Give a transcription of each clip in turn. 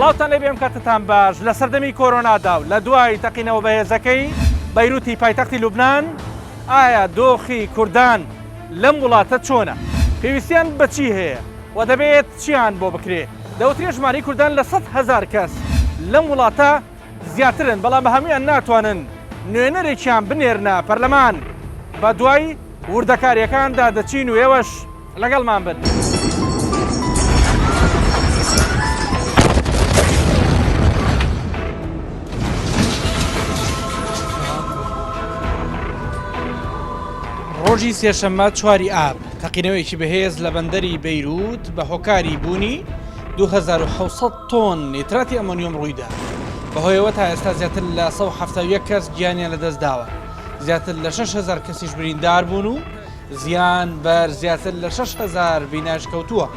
سڵاوتان لێ بێم کاتتان باش لە سەردەمی کۆرۆنادا و لە دوای تەقینەوە بەهێزەکەی بەیروتی پایتەختی لوبنان ئایا دۆخی کوردان لەم وڵاتە چۆنە؟ پێویستیان بەچی هەیە و دەبێت چیان بۆ بکرێ؟ دەوترێ ژماری کوردان لە 100,000 کەس لەم وڵاتە زیاترن، بەڵام بە هەمویان ناتوانن نوێنەرێکیان بنێرنە پەرلەمان. بە دوای وردەکاریەکاندا دەچین و ئێوەش لەگەڵمان بن. ڕۆژی سێشەممە 4 ئاب تەقینەوەیەکی بەهێز لە بەندەری بەیروت بە هۆکاری بوونی 2700 تۆن نیتراتی ئەمۆنیۆم ڕوویدا. بەهۆیەوە تا ئێستا زیاتر لە 171 کەس گیانیان لەدەستداوە، زیاتر لە 6,000 کەسیش بریندار بوون و زیان بەر زیاتر لە 6,000 بیناش کەوتووە.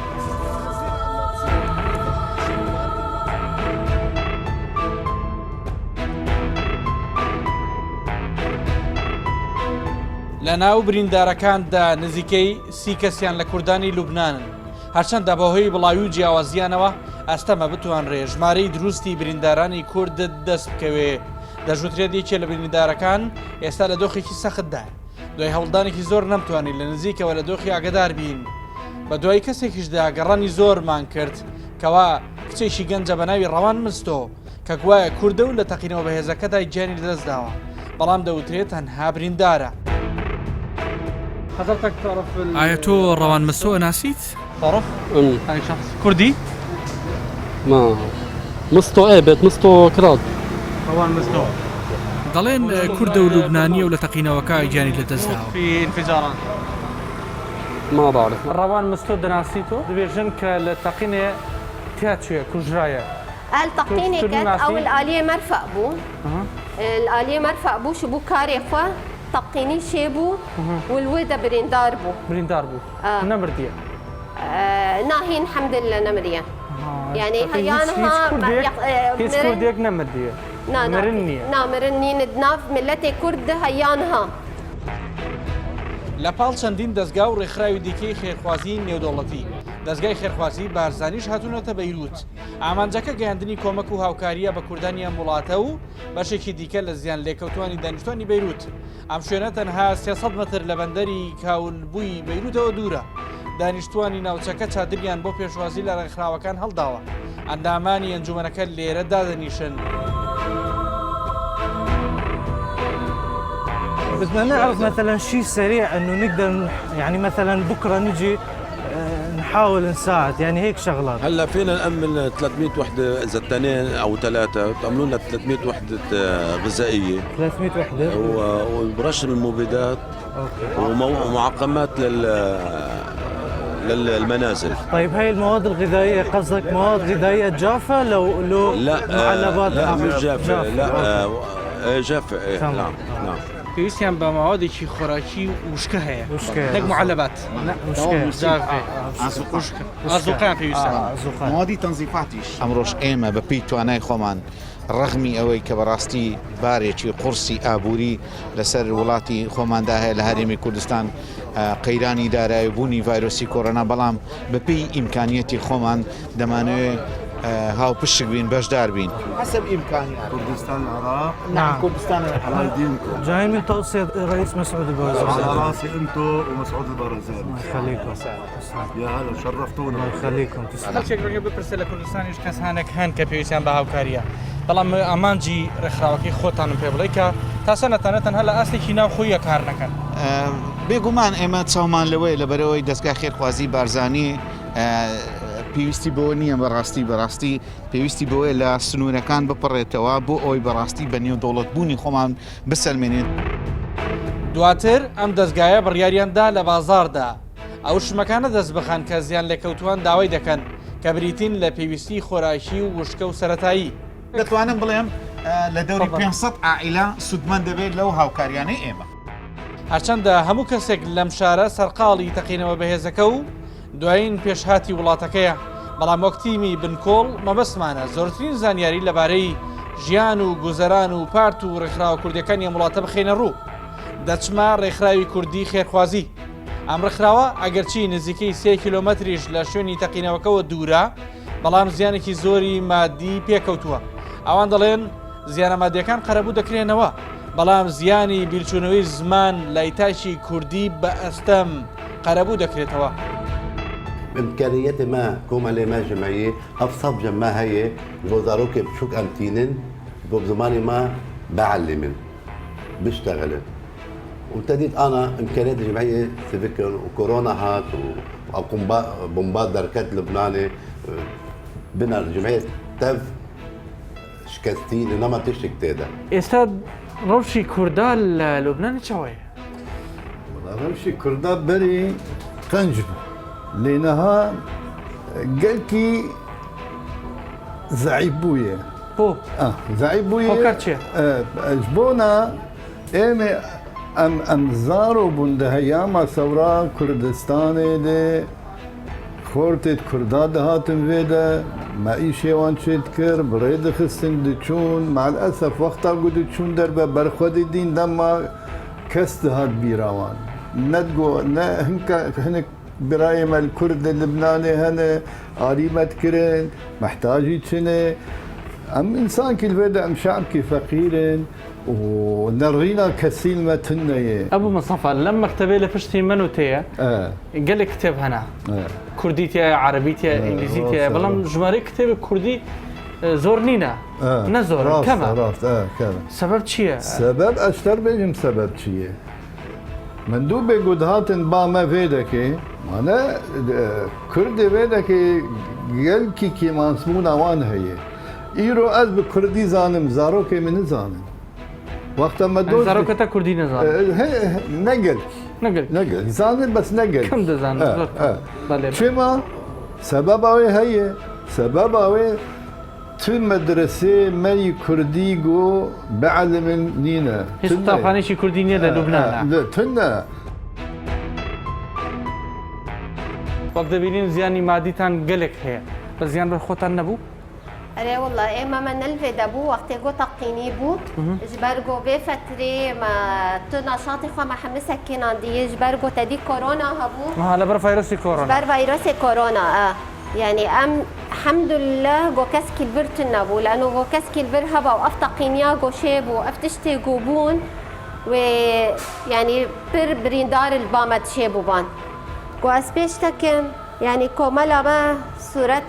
لە ناو بریندارەکاندا نزیکەی 30 کەسیان لە کوردانی لوبنانن، هەرچەندە بەهۆی بڵاوی و جیاوازیانەوە ئەستەمە بتوانرێ ژمارەی دروستی بریندارانی کوردت دەست بکەوێ. دەژوترێت یەکێ لە بریندارەکان ئێستا لە دۆخێکی سەختدایە، دوای هەوڵدانێکی زۆر نەمتوانین لە نزیکەوە لە دۆخی ئاگدار بین. بە دوای کەسێکیشدا گەڕانی زۆرمان کرد کەوا کچێکی گەنجە بە ناوی ڕەوان مستۆ کە گوایە کووردە و لە تەقینەوە بەهێزەکەدا گیانی لەدەستداوە، بەڵام دەوترێت تەنها بریندارە. ئایا تۆ ڕەوان مستۆ ناسیت؟ تعرف؟ هاي شخص كردي؟ ما مستو ايه بيت مستو كراد روان مستو دەڵێن کوردە و لوبنانیە و لە تەقینەوەکە گیانی لەدەستداوە. في انفجارات ما بعرف. روان مستو دناسيتو دبيجن كالتقينة تياتشوية كوجرايا التقينة كانت أو الآلية مرفق بو الآلية مرفق بو شبو كاري خوا تقيني شيبو والودة بريندار بو نمردية ناهين الحمد لله نمرية يعني هيانها هيش كرديك نمردية مرنية مرنية ندناف ملتي كرد هيانها لە پاڵ چەندین دەستگا و ڕێکخراوی دیکەی خێرخوازی نێودەوڵەتی دەستگای خێرخوازی بارزانیش هاتوونەتە بەیروت. ئامانجەکە گەیاندنی کۆمەک و هاوکاریە بە کوردانی ئەم وڵاتە و بەشێکی دیکە لە زیان لێکەوتوانی دانیشتوانی بەیروت. ئەم شوێنە تەنها 300 متر لە بەندەری کاولبووی بەیروتەوە دوورە. دانیشتوانی ناوچەکە چادریان بۆ پێشوازی لە ڕێکخراوەکان هەڵداوە. ئەندامانی ئەنجومەنەکە لێرە دادەنیشن. بدنا نعرف مثلا شيء سريع انه نقدر يعني مثلا بكره نجي نحاول نساعد، يعني هيك شغلات. هلا فينا نأمن 300 وحدة إذا 2 أو 3 بتأمنوا لنا 300 وحدة غذائية 300 وحدة وبرش المبيدات ومعقمات للمنازل. طيب هاي المواد الغذائية قصدك مواد غذائية جافة لو لا معلبات؟ لا مش جافة لا جافة نعم. پێویستیان بە ماوەدێکی خۆراکی وشکە هەیە نەک معلبات ئازوقیان پێویستە موادی تەنزیفاتیش. ئەمڕۆژ ئێمە بە پێی توانای خۆمان ڕەغمی ئەوەی کە بەڕاستی بارێکی قورسی ئابووری لەسەر وڵاتی خۆماندا هەیە لە هەرێمی کوردستان قەیرانی داراییبوونی ڤایرۆسی کۆڕۆنا، بەڵام بە پێی ئیمکانیەتی خۆمان دەمانەوێت هاو پشک بین بەشدار بین حسب إمكانيات. كردستان العراق. نعم كردستان العراق. دينكم جايين من توصية رئيس مسعود البرزاني. على راسي انتم ومسعود البرزاني. الله يخليكم يا هلا شرفتونا. الله يخليكم. هەڵچێک ڕێگە بپرسە لە کوردستانیش کەسانێک هەن کە پێویستیان بە هاوکاریە، بەڵام ئامانجی ڕێکخراوەکەی خۆتانم پێ بڵێ کە تا سەنەتانە تەنها لە ئاستێکی ناو خۆیە کار نەکەن. بێگومان ئێمە چاومان لەوەی لەبەرەوەی دەستگا خێرخوازی بارزانی پێویستی بۆ نییە بەڕاستی پێویستی بۆیە لە سنوورەکان بپڕێتەوە بۆ ئەوی بەڕاستی بە نێودەوڵەتبوونی خۆمان بسەلمێنێت. دواتر ئەم دەستگایە بڕیاریاندا لە بازاردا ئەو شمەکانە دەست بخان کە زیان لێکەوتوان داوای دەکەن کە بریتین لە پێویستی خۆراکی و وشکە و سەرەتایی. دەتوانم بڵێم لە دەوری 500 عائیلە سودمەند دەبێت لەو هاوکاریانەی ئێمە. هەرچەندە هەموو کەسێک لەم شارە سەرقاڵی تەقینەوە بەهێزەکە و دوایین پێشهاتی وڵاتەکەیە، بەڵام وەکتیمی بنکۆڵ مەبەستمانە زۆرترین زانیاری لەبارەی ژیان و گوزەران و پارت و ڕێکخراوە کوردەکانی وڵاتە بخێنە ڕوو. دەچمە ڕێکخراوی کوردی خێرخوازی. ئەم ڕێکخراوە ئەگەرچی نزیکەی 3 کیلۆمەتریش لە شوێنی تەقینەوەکەوە دوورە، بەڵام زیانێکی زۆری مادی پێکەوتووە. ئەوان دەڵێن زیانە مادیەکان قەرەبوو دەکرێنەوە، بەڵام زیانی بیرچوونەوەی زمان لایتاشی کوردی بە ئەستەم قەرەبوو دەکرێتەوە. بإمكانيات ما كومالي ما جمعية أفصب ما هي الوزارة بشوك أمتينن بزماني ما بعلمن بشتغلن وابتديت أنا إمكانيات جمعية سيفيكن وكورونا هات وبومبات دركات لبناني بنا الجمعية تف شكستي لنما تشتك تيدا. ئێستا ڕەوشی کووردا لە لوبنان چاوەیە؟ روشي كردا بري قنجب لينها قالكي زعيبوية بۆ زعيبوية هۆکار چییە؟ جبونا ايمي ام زارو بندهياما ثورة كردستان دي خورتت كردا دهاتن فيدا ما ايشي وان شيتكر بريد خستن دچون مع الاسف وقتا قد تشون دربه برخود دين دما كست هات بيراوان ندقو هنك برايم الكرد اللبناني هنا قريبة كرن محتاجي تشني ام انسان كل بدا ام شعب كي فقيرن ونرغينا كسيل ما تنية ابو مصطفى لما كتبي لي فشتي منو تيا قال لي كتب هنا كرديتيا عربيتيا انجليزيتيا بلام جماري كتب كردي زورنينا نزور كما كما سبب چیه؟ سبب اشتر بيجم سبب چیه مندوب قد هاتن با ما فيدكي انا كردي فيدكي يلكي كي ماسمون اوان هي ايرو از بكردي زانم زارو كي من زانم وقت ما دوز زاروكتا كردي نزان نقل زانم بس نقل كم دزان شما سبب اوي هي سبب اوي تو مدرسه مي كردي جو بعلم نينا هیچ قوتابخانەیەکی کوردی نییە لە لوبنان تنا وەک دەبینین زیانی مادیتان گەلێک هەیە بە زیان بە خۆتان نەبوو؟ أري والله إما من الفيدا بو وقت جو تقيني بو جبرجو بفترة ما تنشاطي خو ما حمسك كان عندي جبرجو تدي كورونا هبو ما هلا بر فيروسي كورونا بر فيروسي كورونا يعني الحمد لله جو كسكي البرت النبو لأنه جو كسكي البر هبا وأفتقينيا جو شابو وأفتشتي جوبون ويعني بريندار البامد شابو بان جو أسبيشتكم يعني كوملا ما صورت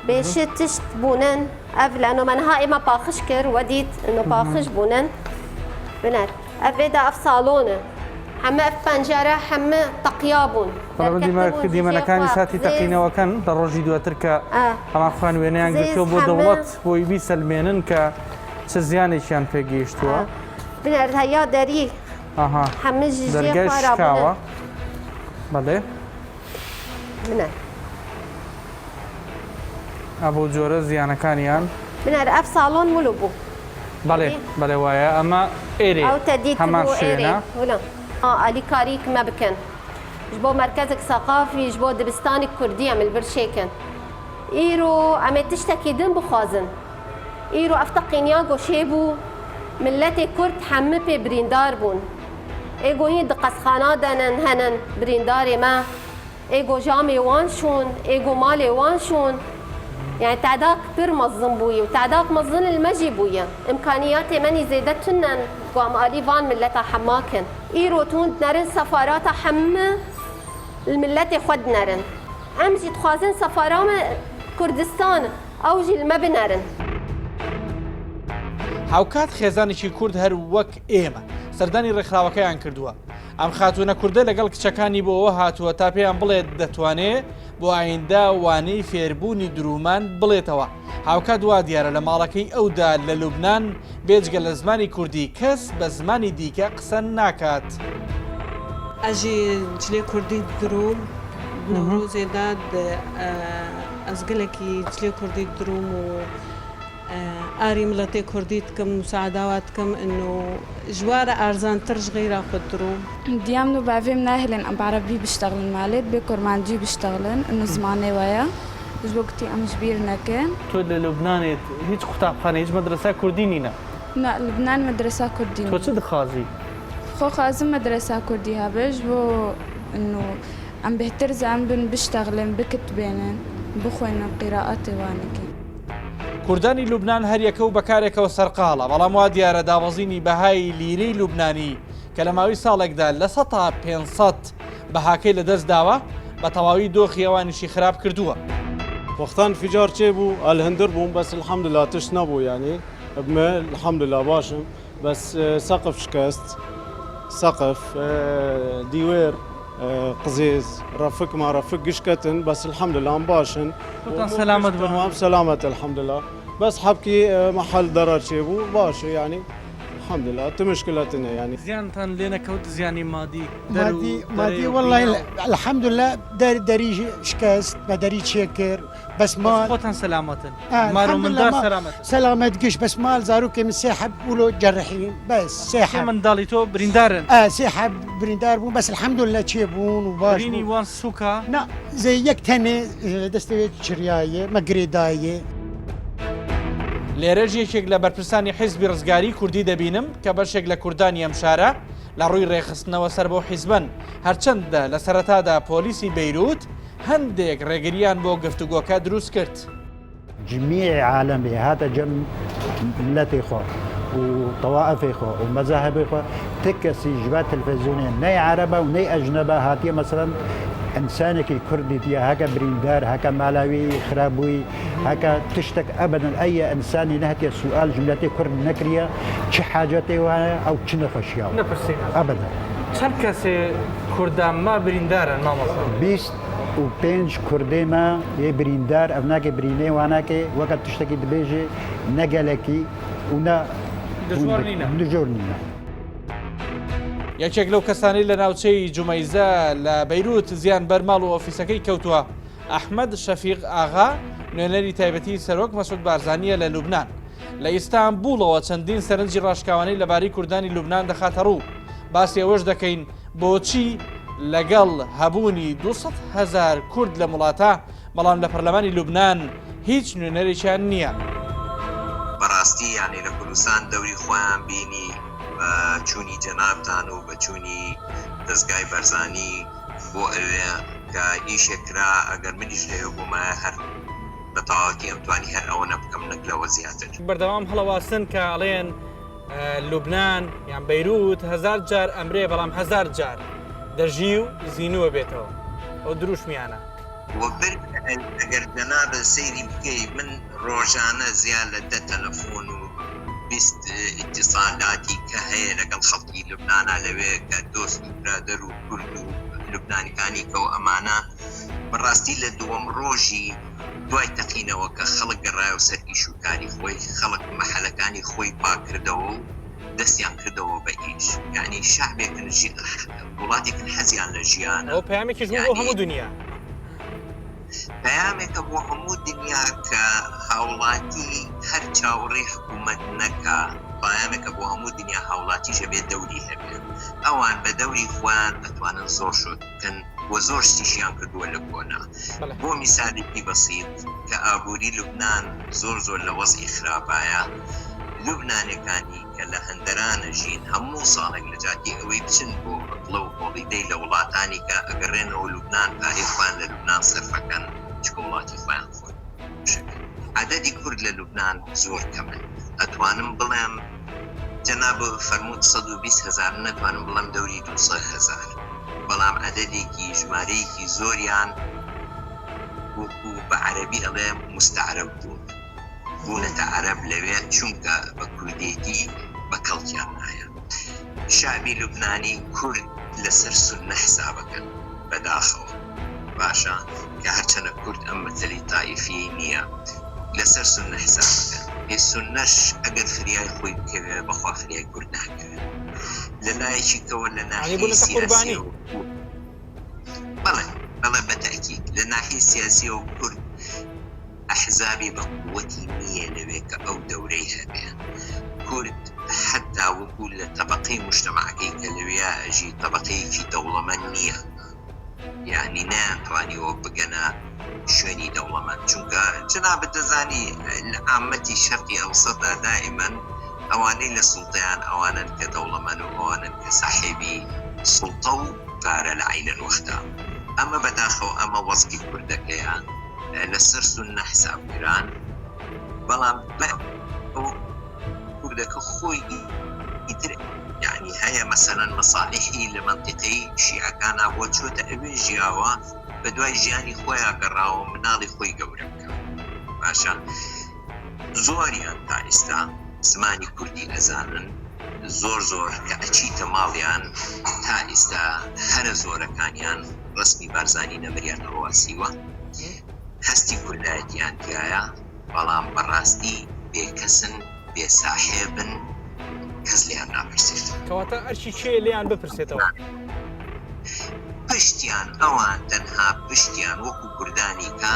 بيشت تشت بونن أف لأنه من هاي ما باخش كر وديت إنه باخش بونن بنات أفيدا أف صالونه حما أف بنجرة حما تقيابون ديما كان ساتي تقينا وكان دروجي دو تركا أما خوان وينيان قلتو بو دولت بو يبي سلمينن ك سزياني شان في جيشتوا بنات هيا داري حما جيجي خارا بله بنات أبو جورة زيانەکانیان بنار أف صالون ولبو بله وایە ئەمە ئێرێ أو تديت هەمان شوێنە ولا علي كاريك ما بكن جبو مركزك ثقافي جبو دبستاني كردية من البرشيكن إيرو عم تشتكي دم بخازن إيرو أفتقينياغو شيبو ملتي كرد حمبي بريندار بون إيغو هي دقسخانا دنن هنن برينداري ما إيغو جامي وانشون إيغو مالي وانشون يعني تعداك بير مظن بويا وتعداك مظن المجي بويا إمكانياتي مني زيدتنن قام قريبان ملتا حماكن إيرو تون نرن سفارات حم الملتي خد نرن أمجي تخازن سفارام كردستان أوجي المبنرن هاوکات خێزانێکی کورد هەر وەک ئێمە سەردانی ڕێکخراوەکەیان کردووە ئەم خاتوونە کوردە لەگەڵ کچەکانی بۆەوە هاتووە تا پێیان بڵێت دەتوانێت بۆ ئایندا وانەی فێربوونی درومان بڵێتەوە هاوکات وا دیارە لە ماڵەکەی ئەودا لە لوبنان بێجگە لە زمانی کوردی کەس بە زمانی دیکە قسە ناکات ئەژی جلێ کوردی دروم نۆرۆزێداد ئەزگەلێکی جلێ کوردی دروم و ئاری مڵەتێ کوردی دکەم مساعداوات دکەم إنه جوارە ئارزانتر غیرە خود دروم ديامنو بعفيم ناهلن أم بعربي بيشتغلن مالت بكرمانجي بيشتغلن إنه زماني ويا جوقتي أم جبير نكن تو للبنان هیچ قوتابخانە هیچ مدرسە کوردی نینە لا لبنان مدرسة كردي تۆ چ دخوازی خو خازم مدرسة كردي هبج بو إنه أم بهتر زعم بن بيشتغلن بكتبينن بخوێنە قیراءەتی وانەکەی. کوردانی لوبنان هەریەکە و بەکارێکەوە سەرقاڵە، بەڵام وا دیارە داوەزینی بەهای لیرەی لوبنانی کە لە ماوەی ساڵێکدا لە 100 تا 500 بەهاکەی لەدەست داوە بە تەواوی دۆخی ئەوانیشی خراپ کردووە. وقتان انفجار چێ بوو ئەلهندر بووم بەس الحەمدلله تش نەبوو یعنی الحەمدلله باشم بس سقف شكست سقف ديوير قزيز رفك ما رفك قشكتن بس الحمد لله باشن سلامت تمام سلامة الحمد لله بس حبكي محل ضرر شيبو باش يعني الحمد لله مشكلتنا يعني زيان لنا كود زياني مادي والله الحمد لله داري شكست ما داري شكر بس ما خوتن سلامة مارو من دار سلامة سلامة قش بس مال زاروكي من ساحب ولو جرحين بس ساحب من داليتو بريندارن ساحب بريندار بون بس الحمد لله تشيبون وباش بريني وان سوكا لا زي يك تاني دستويت شرياية مقريداية لێرەژ یەکێک لە بەرپرسانی حیزبی ڕزگاری کوردی دەبینم کە بەشێک لە کوردانی ئەم شارە لە ڕووی ڕێخستنەوە سەر بۆ حیزبن هەرچەندە لە سەرەتادا پۆلیسی بەیروت هەندێک ڕێگریان بۆ گفتوگۆکە دروست کرد. جميع عالمي هذا جم ملتي خو وطوائفي خو ومذاهبي خو تكسي جبات تلفزيونين ني عربة وني أجنبة هاتي مثلا إنسانك كردي تيا هكا بريندار هكا مالاوي خرابوي هكا تشتك أبدا أي إنسان نهتي سؤال جملتي كرد نكرية شي حاجتي أو شي نخشيا أبدا چند کسی کردان ما بریندارن ما مثلا 25 كردي ما يبريندار أبناك بريني واناك وقت تشتكي دبيجي نقلكي ونا دجورنينا یەکێک لەو کەسانی لە ناوچەی جومەیزە لە بەیروت زیان بەرماڵ و ئۆفیسەکەی کەوتووە. ئەحمەد شەفیق ئاغا نوێنەری تایبەتی سەرۆک مەسعود بارزانیە لە لوبنان. لە ئیستانبوڵەوە چەندین سەرنجی ڕاشکاوانەی لەبارەی کوردانی لوبنان دەخاتە ڕوو. باسی ئەوەش دەکەین بۆچی لەگەڵ هەبوونی 200,000 کورد لە وڵاتە بەڵام لە پەرلەمانی لوبنان هیچ نوێنەرێکیان نییە. بەڕاستی یانی لە کوردستان دەوری خۆیان بینی چوونی جەنابتان و بە چوونی دەستگای بەرزانی بۆ ئەوێ کە ئیشێکرا ئەگەر منیش لێو بوومە هەر بە تەواوەتی ئەمتوانی هەر ئەوە نەبکەم نەک لەوە زیاتر. بەردەوام هەڵەواسن کە ئەڵێن لوبنان یان بەیروت 1000 جار ئەمرێ بەڵام 1000 جار دەژی و زینووە بێتەوە ئەو دروشمیانە. ئەگەر جەنابە سەیری بکەی من ڕۆژانە زیاد لە 10 تەلەفۆن و 20 ئیتیسالاتی کە هەیە لەگەڵ خەڵکی لوبنانە لەوێ کە دۆست و برادەر و کورد و لوبنانەکانی کە و ئەمانە بەڕاستی لە دووەم ڕۆژی دوای تەقینەوە کە خەڵک گەڕایە و سەر ئیش و کاری خۆی خەڵک مەحەلەکانی خۆی پاکردەوە و دەستیان کردەوە بە ئیش یعنی شعبێکن وڵاتێکن حەزیان لە ژیانە ئەو پەیامێکیش بۆ هەموو دنیا پەیامێکە بۆ هەموو دنیا کە هاوڵاتی هەر چاوەڕێی حکوومەت نەکا پەیامێکە بۆ هەموو دنیا هاوڵاتیشە بێت دەوری هەبێت ئەوان بە دەوری خۆیان ئەتوانن زۆر شت بکەن وە زۆر شتیشیان کردووە لە کۆنا بۆ میسالێکی بەسیط کە ئابووری لوبنان زۆر لە وەزعی خراپایە لوبنانەکانی کە لە هەندەرانە ژین هەموو ساڵێک لە جاتی ئەوەی بچن بۆ ڕقڵە و هۆڵیدەی لە وڵاتانی کە ئەگەڕێنەوە لوبنان پارەی خۆیان لە لوبنان سەرفەکەن چکە وڵاتی خۆیان خۆن عەدەدی کورد لە لوبنان زۆر کەمن ئەتوانم بڵێم جەناب فەرموود 120,000 نەتوانم بڵێم دەوری 200,000 بەڵام عەدەدێکی ژمارەیەکی زۆریان وەکو بە عەرەبی ئەڵێ مستەعرەب بوون بوونەتە عەرەب لەوێ چونکە بە کوردێتی بە کەڵکیان نایە شعبی لوبنانی کورد لەسەر سوننە حسابەکەن بەداخەوە باشە کە هەرچەنە کورد ئەم مەتەلی تایفی نییە لەسەر سوننە حسابەکەن هێ سوننەش ئەگەر فریای خۆی بکەوێ بەخوا فریای کورد ناکەوێت لە لایەکیکەوە لە ناحیەی سیاسی بەڵێ بەتاکید لە ناحیەی سیاسی و کورد ئەحزابی بە قووەتی نییە لەوێ کە ئەو دەورەی هەبێ کورد حتا وەکو لە تەبەقەی موجتەمەعەکەی کە لەوێ ئەژی تەبەقەیەکی دەوڵەمەند نییە یعنی نەیانتوانیەوە بگەنە شوێنی دەوڵەمەند چونکە جەنابەت دەزانی لە عامەتی شەرقی ئەوسەدا دائیمەن ئەوانەی لە سوڵتەیان ئەوانن کە دەوڵەمەند و ئەوانن کە ساحێبی سوڵتە و پارە لە عینەن وەختا ئەمە بەداخەوە ئەمە وەزعی کوردەکەیان لەسەر سونە حسابگران بەڵام کوردەکە خۆی ئیتر يعني هەیە مەسەلەن مەساڵحی لە منطقەی شیعەکانە بۆ چۆتە ئەوێ ژیاوە بە دوای ژیانی خۆیان گەڕاوە مناڵی خۆی گەورە بکە باشە زۆریان تا ئێستا زمانی کوردی ئەزانن زۆر کە ئەچیتە ماڵیان تا ئێستا هەرە زۆرەکانیان ڕسمی بارزانی نەبریان ڕواسیوە هەستی کوردایەتیان تایە بەڵام بەڕاستی بێکەسن بێساحێبن کەس لیان ناپرسێت کەواتە ئەرچی چێ لیان بپرسێتەوە پشتیان ئەوان تەنها پشتیان وەکو کوردانی کە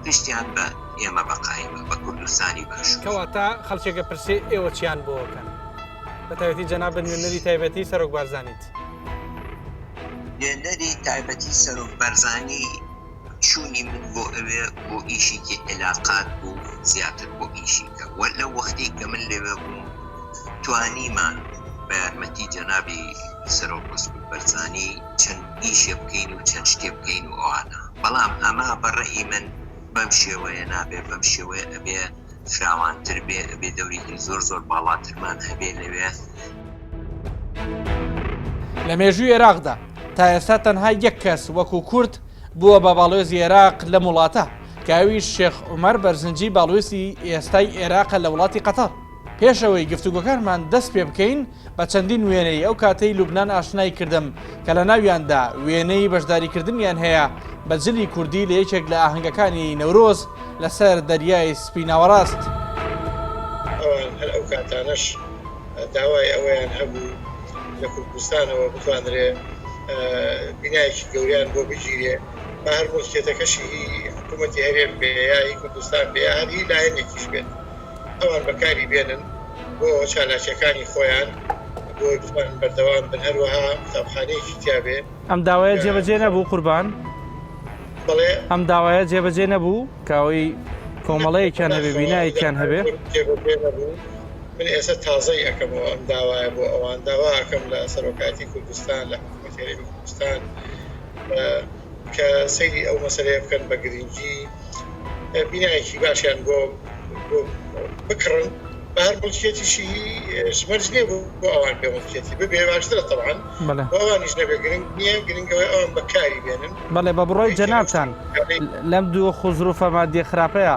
پشتیان بە ئێمە بەقایمە بە کوردستانی باش کەواتە خەڵکێکە پرسێ ئێوە چیان بۆکەن بە تایبەتی جەناب نوێنەری تایبەتی سەرۆک بارزانیت نوێنەری تایبەتی سەرۆک بارزانی چوونی من بۆ ئەوێ بۆ ئیشێکی عێلاقات بوو زیاتر بۆ ئیشی کە وە لەو وەختی کە من لێوێ بووم توانیمان بە یارمەتی جەنابی سەرۆک مەسعود بەرزانی چەند ئیشێ بکەین و چەند شتێ بکەین و ئەوانە بەڵام ئەمە بەڕێی من بەم شێوەیە نابێ بەم شێوەیە ئەبێ فراوانتر بێ ئەبێ دەورێکی زۆر باڵاترمان هەبێ لەوێ لە مێژووی عێراقدا تا ئێستا تەنها یەک کەس وەکو کورد بووە بە باڵۆزی عێراق لە وڵاتە کاوی شێخ عومەر بەرزنجی باڵوێزی ئێستای عێراقە لە وڵاتی قەتەر پێشەوەی گفتوگۆکانمان دەست پێ بکەین بە چەندین وێنەی ئەو کاتەی لوبنان ئاشنای کردم کە لە ناویاندا وێنەی بەشداریکردنیان هەیە بە جلی کوردی لە یەکێک لە ئاهەنگەکانی نەورۆز لەسەر دەریای سپیناوەڕاست ئەوان هەر ئەو کاتانەش داوای ئەوەیان هەبوو لە کوردستانەوە بتوانرێ بینایەکی گەوریان بۆ بگیرێ بە هەر مڵکێتەکەشی حکوومەتی هەرێم بێ یا هی کوردستان بێ هەر هی لایەنێکیش بێت ئەوان بەکاری بێنن بۆ چالاکیەکانی خۆیان بۆ بتوانن بەردەوام بن هەروەها قوتابخانەیەکی تیابێ ئەم داوایە جێبەجێ نەبوو قوربان بەڵێ ئەم داوایە جێبەجێ نەبوو کاوەی کۆمەڵەیەکیان هەبێ بینایەکیان هەبێ جێبەجێ نەبوو من ئێستا تازەی ئەەکەمەوە ئەم داوایە بۆ ئەوان داوا ئەەکەم لە سەرۆکاتی کوردستان لە حکوومەتی هەرێمی کوردستان کە سەیری ئەو مەسەلەیە بکەن بە گرنگی بینایەکی باشیان بۆ بکڕن بە هەر مڵکێتیشی ژمەرج نێ بۆ ئەوان بێ مڵکێتی ببێ باشترە تەبعاً بۆ ئەوانیش نەبێ گرنگ نییە گرنگەوەی ئەوان بەکاری بێنن بەڵێ بە بڕۆی جەنابتان لەم دووە خۆزروفە مادیە خراپەیە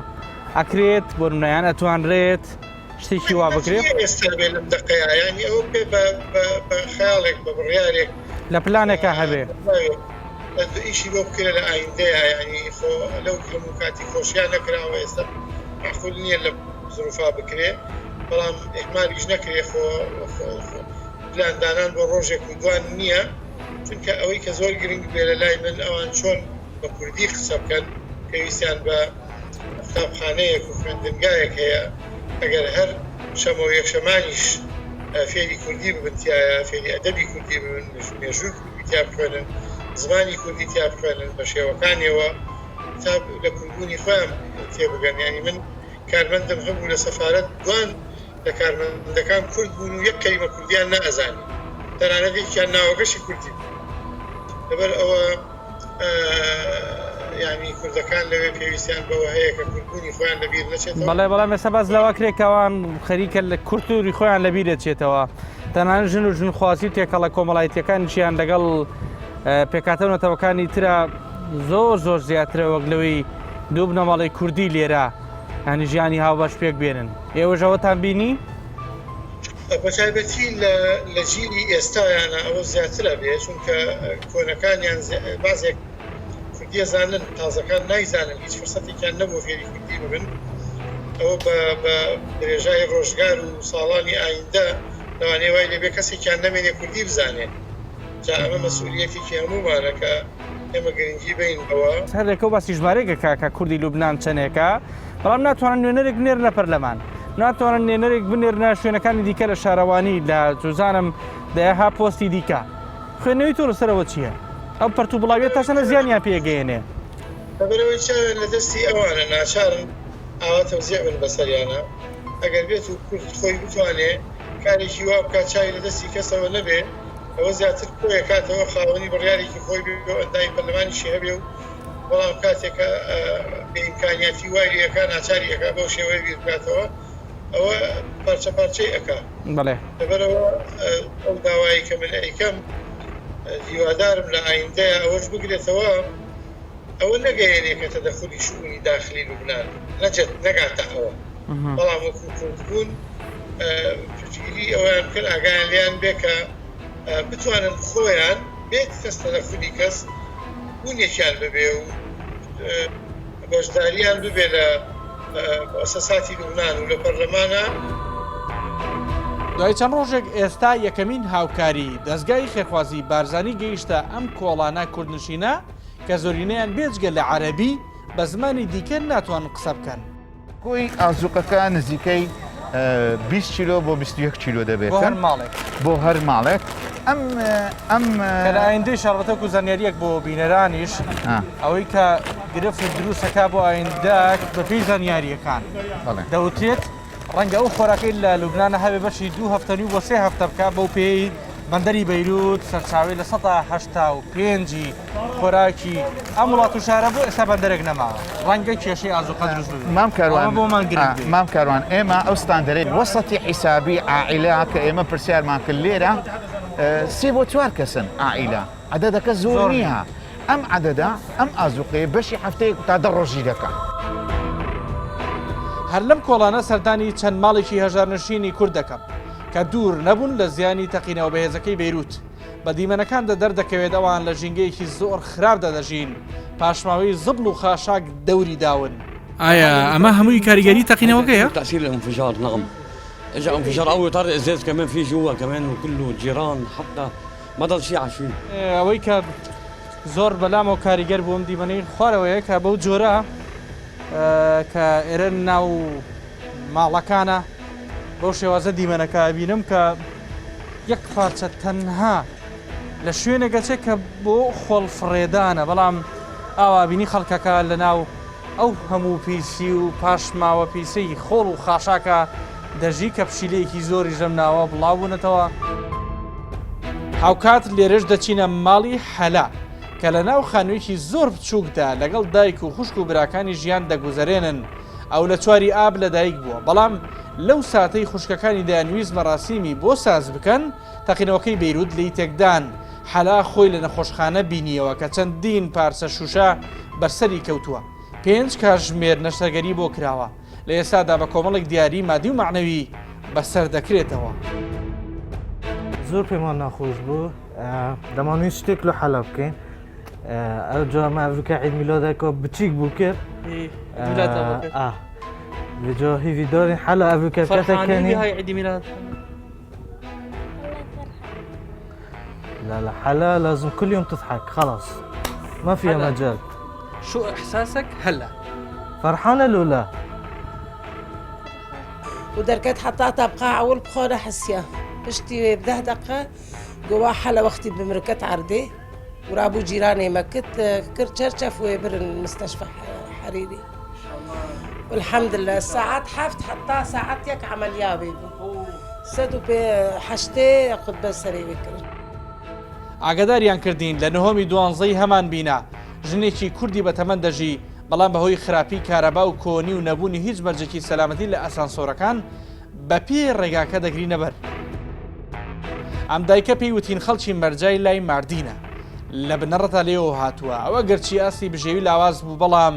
ئەکرێت بۆ نمونەیان ئەتوانرێت شتێکی وا بکرێت ئێستا بێ لەم دقەیانی ئەوە پێ بە خەیاڵێک بە بڕیارێک لە پلانێکە هەبێ ئیشی بۆ بکرێت لە ئایندەیە ینی خۆ لەو هەموو کاتی خۆشیان نەکراوە ئێستا معقول نییە لە زروفا بکرێ بەڵام ئێحمالیش نەکرێ خۆ پلاندانان بۆ ڕۆژێک و دوان نییە چونکە ئەوەی کە زۆر گرنگ بێ لە لای من ئەوان چۆن بە کوردی قسە بکەن پێویستیان بە قوتابخانەیەک و خوێندنگایەک هەیە ئەگەر هەر شەمە و یەکشەمانیش فێری کوردی ببنتیایە فێری ئەدەبی کوردی ببن مێژووی کوردی تیا بخوێنن زمانی کوردی تیا بخوێنن بە شێوەکانیەوە تا لە کوردبوونی خۆیان تێبگەن ینی من کارمەندم هەبوو لە سەفارەت دوان لە کارمەندەکان کورد بوون و یەک کەلیمە کوردیان نەئەزانی تەنانەت یەکیان ناوەگەشی کوردی لەبەر ئەوە ینی کوردەکان لەوێ پێویستیان بەوە هەیە کە کوردبوونی خۆیان لەبیر نەچێتەوە بەڵام ئێستا باز لەوە کرێکەوان خەریکە لە کورتوری خۆیان لەبیر دەچێتەوە تەنانەت ژن و ژنخواسی تێکەڵە کۆمەڵایەتیەکانیشیان لەگەڵ پێکاتەونەتەوەکانی ترە زۆر زیاترە وەک لەوەی دوو بنەماڵی کوردی لێرە هەنی ژیانی هاوبەش پێک بێنن ئێوەژەوەتان بینی؟ بەتایبەتی لە جیلی ئێستایانە ئەوە زیاترە بێ چونکە کۆنەکانیان بازێک کوردی زانن تازەکان نایزانن هیچ فرسەتێکیان نەبوو فێری کوردی ببن ئەوە بە درێژای ڕۆژگار و ساڵانی ئایندە لەوانەیە وای لەبێ کەسێکیان نەمێنێ کوردی بزانێت جا ئەمە مەسئولیەتێکی هەموومانە کە ئێمە گرنگی بین ئەوە هەرێکە و باسی ژمارەیەکە کە کوردی لوبنان چەندێکە بەڵام ناتوانن نوێنەرێک بنێرنە پەرلەمان ناتوانن نوێنەرێک بنێرنە شوێنەکانی دیکە لە شارەوانی لە جوزانم دەیەها پۆستی دیکە خوێنەوەی تۆ لەسەرەوە چییە؟ ئەو پەرت و بڵاویە تاشەنە زیانیان پێگەێنێ لەبەرەوەی چاوێن لە دەستی ئەوانە ناچارن ئاوا تەوزیع بن بەسەریانە ئەگەر بێت و کورد خۆی بتوانێ کارێکی وا بکات چاوی لە دەستی کەسەوە نەبێ ئەوە زیاتر کۆیە کاتەوە خاوەنی بڕیارێکی خۆی بێ ئەندای پەرلەمانیشی هەبێ و بەڵام کاتێکە بە ئیمکانیاتی وایریەکە ناچاریەکە بەو شێوەیە بیر بکاتەوە ئەوە پارچە پارچەی ئەکا بەڵێ لەبەرەوە ئەو داوایی کە من ئەیکەم هیوادارم لە ئایندەیە ئەوەش بگرێتەوە ئەوە نەگەیەنێکە تەدەخلی شوونی داخلی لوبنان نەگاتە ئەوە بەڵام وەکو کورتبوون پشتگیری ئەویان بکەن ئاگایان لیان بێ کە بتوانن خۆیان بێت کەس تەدەخلی کەس بوونێکیان ببێ و بەشداریان ببێ لە مؤسساتی لوبنان و لە پەرلەمانە. دوای چەند ڕۆژێک ئێستا یەکەمین هاوکاری دەستگای خێرخوازی بارزانی گەیشتە ئەم کۆڵانە کوردنشینە کە زۆرینەیان بێجگە لە عەرەبی بە زمانی دیکە ناتوانن قسە بکەن. کۆی ئازوقەکە نزیکەی 20 کیلۆ بۆ 21 کیلۆ دەبێت بۆ هەر ماڵێک ئەم کەلایندەی شاربەتە و زانیاریەک بۆ بینەرانیش ئەوەی کە گرفت دروستەکە بۆ ئایندەک بەپێی زانیاریەکان دەوتێت ڕەنگە ئەو خۆراکەی لە لوبنانە هەبێ بەشی 2 هەفتەنی بۆ 3 هەفتە بکە بەو پێی بەندەری بەیروت سەرچاوی لە 185 خۆراکی ئەم وڵات و شارە بۆ ئێستا بەندەرێک نەماوە ڕەنگە کێشەی ئازوقە دروست مام کاروان ئێمە ئەو ستاندەرەی وەسەتی حیسابی عائیلە کە ئێمە پرسیارمان کرد لێرە 3 بۆ 4 کەسن عائیلە عەدەدەکە زۆر نییە ئەم عەدەدا ئەم ئازوقەیە بەشی هەفتەیەک تا 10 ڕۆژی دەکات. هەر لەم کۆڵانە سەردانی چەند ماڵێکی هەژارنشینی کورد دەکەم کە دوور نەبوون لە زیانی تەقینەوە بەهێزەکەی بەیروت بە دیمەنەکاندا دەردەکەوێت ئەوان لە ژینگەیەکی زۆر خراپدا دەژین پاشماوەی زبل و خاشاک دەوری داون. ئایا ئەمە هەمووی کاریگەری تەقینەوەکەیە؟ تأثير الانفجار نعم اجى انفجار قوي طارق ازاز كمان في جوا كمان وكله جيران حتى ما ضل شيء عايشين. ئەوەی کە زۆر بەلامەوە کاریگەر بووم دیمەنەی خوارەوەیە کە بەو جۆرە کە ئێرە ناو ماڵەکانە بەو شێوازە دیمەنەکە بینم کە یەک پارچە تەنها لە شوێنێکەچێت کە بۆ خۆڵفڕێدانە بەڵام ئاوابینی خەڵکەکە لە ناو ئەو هەموو پیسی و پاشماوە پیسەی خۆڵ و خاشاکە دەژی کە پشیلەیەکی زۆری ژەم ناوە بڵاوبوونەتەوە. هاوکات لێرەش دەچینە ماڵی حەلا کە لە ناو خانوویەکی زۆر بچووکدا لەگەڵ دایک و خوشک و براکانی ژیان دەگوزارێنن ئەو لە چواری ئاب لە دایک بووە بەڵام لەو ساتەی خوشکەکانی دایانویست مەراسیمی بۆ ساز بکەن تەقینەوەکەی بەیروت لی تێکدان حەلا خۆی لە نەخۆشخانە بینیەوە کە چەندین پارچە شوشە بەرسەری کەوتووە 5 کاتژمێر نەشتەرگەری بۆ کراوە لە ئێستادا بە کۆمەڵێک دیاری مادی و معنەوی بەسەر دەکرێتەوە. زۆر پێمان ناخۆش بوو دەمانوێت شتێک لە حەلا بکەین ئەو جامە ئەڤریکا عید میلادەکە بچیک بوو کرد بجا هیوی دارین حەلا ئەڤریکا بکاتەکەنی عیدی میلاد لا لا حلا لازم كل يوم تضحك خلاص ما فيها مجال. شو احساسك هلا؟ فرحانه الاولى ودركت حطيتها بقاع اول بخوره حسيا بشتي بده دقه جوا حلا وقتي بمركت عردي ورابو جيراني مكت كرت شرشف ويبر المستشفى حريري والحمد لله ساعات حفت حتى ساعات يك عمليه بيبي سدو بحشتي قد بسري بكر ئاگاداریان کردین لە نهۆمی دوانزەی هەمان بینا ژنێکی کوردی بە تەمەن دەژی بەڵام بەهۆی خراپی کارەبا و کۆنی و نەبوونی هیچ مەرجێکی سەلامەتی لە ئەسانسۆرەکان بە پێ ڕێگاکە دەگرینە بەر. ئەم دایکە پێی وتین خەڵکی مەرجای لای ماردینە لە بنەڕەتە لێەوە هاتووە ئەوە گەرچی ئاستی بژێوی لاواز بوو بەڵام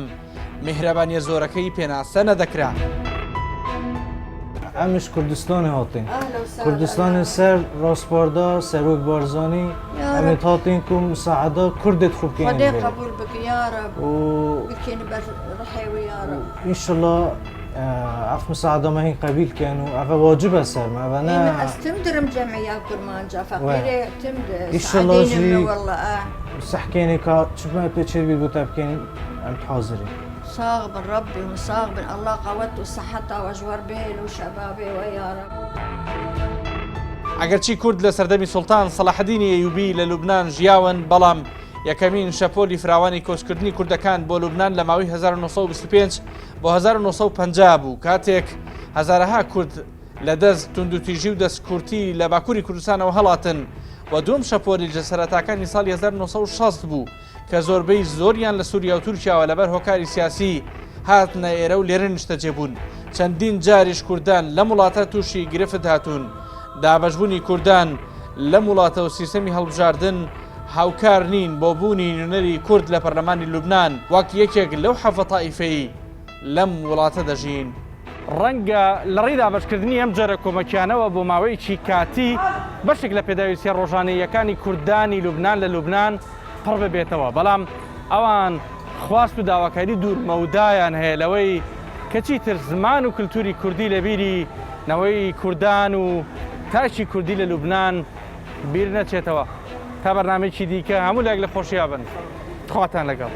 میهرەبانیە زۆرەکەی پێناسە نەدەکرا. ئەمش کوردستانی هاتین کوردستانی سەر ڕاستپاردا سەرۆک بارزانی ئەمێت هاتین کو مساعدە کوردت خوبکەین قبول بك يا رب وبكين برحي ويا رب ان شاء الله عف مساعدة ما هي قبيل كانوا عف واجب هسه ما انا استمدرم جمعية كرمانجا فقيرة تمدر ان شاء الله جي والله صحكيني كا شوف ما بتشير بتبكيني عم تحاضري صاغب ربي وصاغب الله قوته وصحته واجور بيل وشبابي ويا رب. ئەگەرچی کورد لە سەردەمی سوڵتان سەلاحەدینی ئەیوبی لە لوبنان ژیاون بەڵام یەکەمین شەپۆلی فراوانی کۆچکردنی کوردەکان بۆ لوبنان لە ماوەی 1925 بۆ 1950 بوو کاتێک هەزارەها کورد لە دەست توندوتیژی و دەستکورتی لە باکووری کوردستانەوە هەڵاتن و دوم شەپۆلی جەسەرەتاکانی ساڵی 1960 بوو کە زۆربەی زۆریان لە سووریا و تورکیاوە لەبەر هۆکاری سیاسی هاتنە ئێرە و لێرە نیشتەجێ بوون. چەندین جاریش کوردان لەم وڵاتە تووشی گرفت هاتوون. دابەشبوونی کوردان لەم وڵاتەوە سیستەمی هەڵبژاردن هاوکار نین بۆ بوونی نوێنەری کورد لە پەرلەمانی لوبنان وەک یەکێک لەو حەفە تائیفەی لەم وڵاتە دەژین. ڕەنگە لە ڕێی دابەشکردنی ئەم جۆرە کۆمەکیانەوە بۆ ماوەیەکی کاتی بەشێک لە پێداویستیە ڕۆژانەیەکانی کوردانی لوبنان لە لوبنان پڕ ببێتەوە، بەڵام ئەوان خواست و داواکاری دوورمەودایان هەیە لەوەی کەچی تر زمان و کللتوری کوردی لە بیری نەوەی کوردان و تاچی کوردی لە لوبنان بیر نەچێتەوە. تا بەرنامەیەکی دیکە هەموو لایەک لە خۆشییا بن. خواتان لەگەڵ.